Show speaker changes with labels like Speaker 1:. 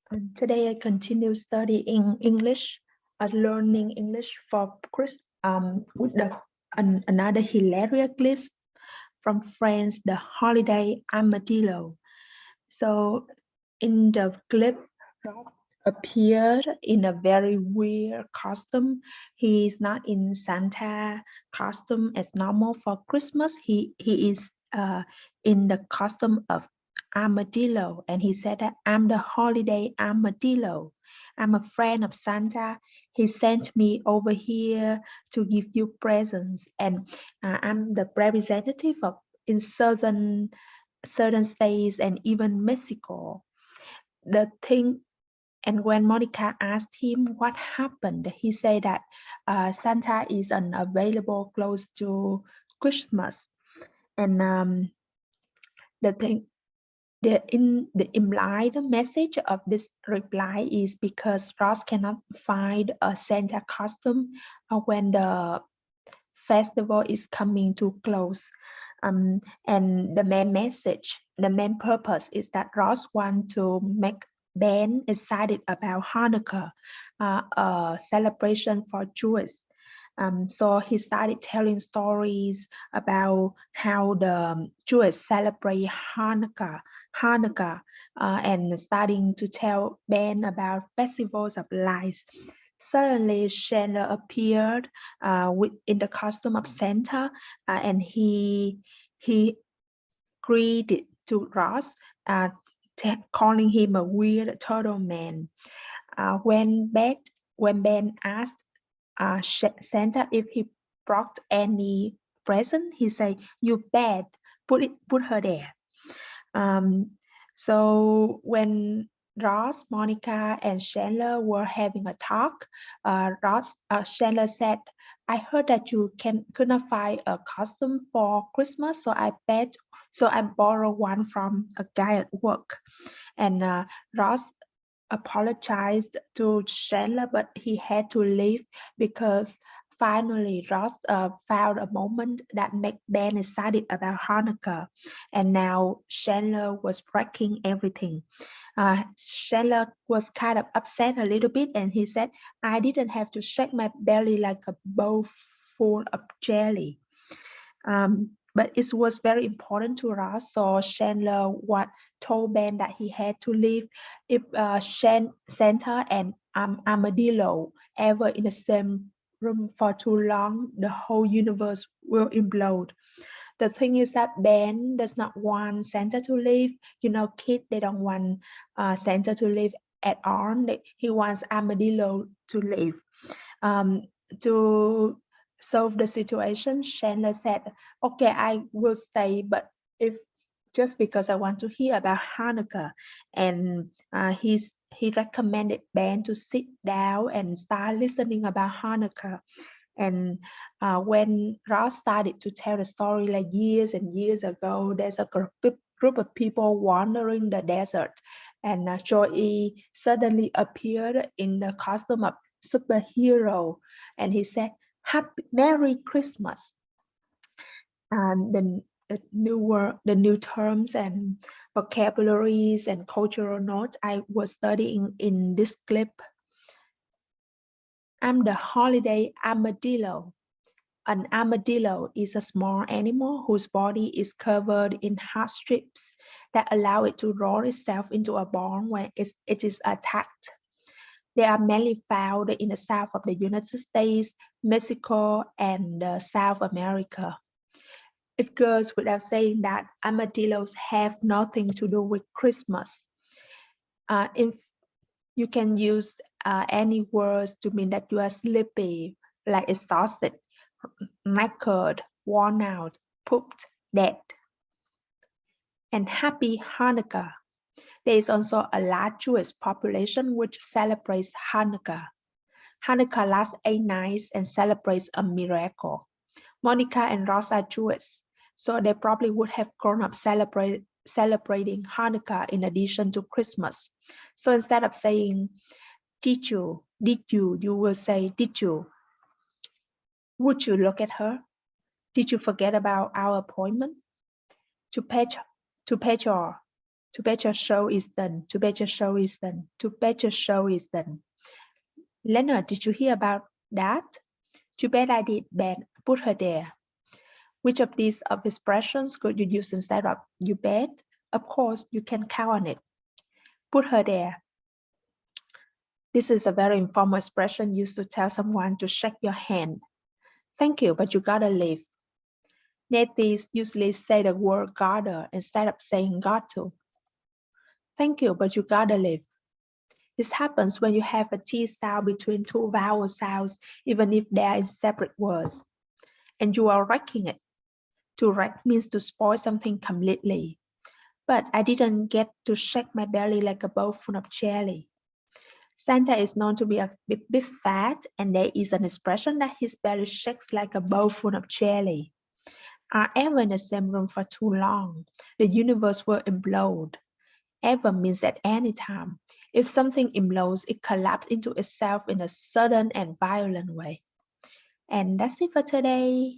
Speaker 1: And today I continue studying English, learning English for Chris with another hilarious clip from Friends, the holiday Armadillo. So in the clip, Rob appeared in a very weird costume. He's not in Santa costume as normal for Christmas. He is in the costume of Armadillo, and he said that I'm the holiday Armadillo. I'm a friend of Santa. He sent me over here to give you presents, and I'm the representative of in certain states and even Mexico. The thing, and when Monica asked him what happened, he said that Santa is unavailable close to Christmas. And the thing, the implied message of this reply is because Ross cannot find a Santa costume when the festival is coming to close. And the main message, the main purpose is that Ross wants to make Ben excited about Hanukkah, a celebration for Jews. So he started telling stories about how the Jews celebrate Hanukkah, and starting to tell Ben about festivals of lights. Suddenly, Chandler appeared in the costume of Santa, and he greeted to Ross, calling him a weird turtle man. When Ben asked Santa if he brought any present, he said, "You bet, put her there." Um, so when Ross, Monica, and Chandler were having a talk, Chandler said, "I heard that you could not find a costume for Christmas, so I borrowed one from a guy at work." And Ross apologized to Chandler, but he had to leave because finally Ross found a moment that made Ben excited about Hanukkah, and now Chandler was breaking everything. Chandler was kind of upset a little bit, and he said, "I didn't have to shake my belly like a bowl full of jelly." But it was very important to Ross, so Chandler told Ben that he had to leave. If Santa and Armadillo ever in the same room for too long, the whole universe will implode. The thing is that Ben does not want Santa to leave. You know, kids, they don't want Santa to leave at all. He wants Armadillo to leave. To solve the situation, Chandler said, "Okay, I will stay, but if just because I want to hear about Hanukkah." And he recommended Ben to sit down and start listening about Hanukkah. And when Ross started to tell the story like years and years ago, there's a group of people wandering the desert, and Joey suddenly appeared in the costume of superhero, and he said, "Happy Merry Christmas." And then the new terms and vocabularies and cultural notes I was studying in this clip. I'm the holiday armadillo. An armadillo is a small animal whose body is covered in hard strips that allow it to roll itself into a ball when it is attacked. They are mainly found in the south of the United States, Mexico, and South America. It goes without saying that armadillos have nothing to do with Christmas. If you can use any words to mean that you are sleepy, like exhausted, knackered, worn out, pooped, dead. And happy Hanukkah. There is also a large Jewish population which celebrates Hanukkah. Hanukkah lasts 8 nights and celebrates a miracle. Monica and Ross are Jewish, so they probably would have grown up celebrating Hanukkah in addition to Christmas. So instead of saying, did you, you will say, did you? Would you look at her? Did you forget about our appointment? To To bet your show is done. To bet your show is done. To bet your show is done. Leonard, did you hear about that? To bet I did, bet. Put her there. Which of these expressions could you use instead of you bet? Of course, you can count on it. Put her there. This is a very informal expression used to tell someone to shake your hand. Thank you, but you gotta leave. Natives usually say the word gotta instead of saying got to. Thank you, but you gotta leave. This happens when you have a T sound between two vowel sounds, even if they are in separate words. And you are wrecking it. To wreck means to spoil something completely. But I didn't get to shake my belly like a bowl full of jelly. Santa is known to be a bit fat, and there is an expression that his belly shakes like a bowl full of jelly. Are ever in the same room for too long, the universe will implode. Ever means at any time. If something implodes, it collapses into itself in a sudden and violent way. And that's it for today.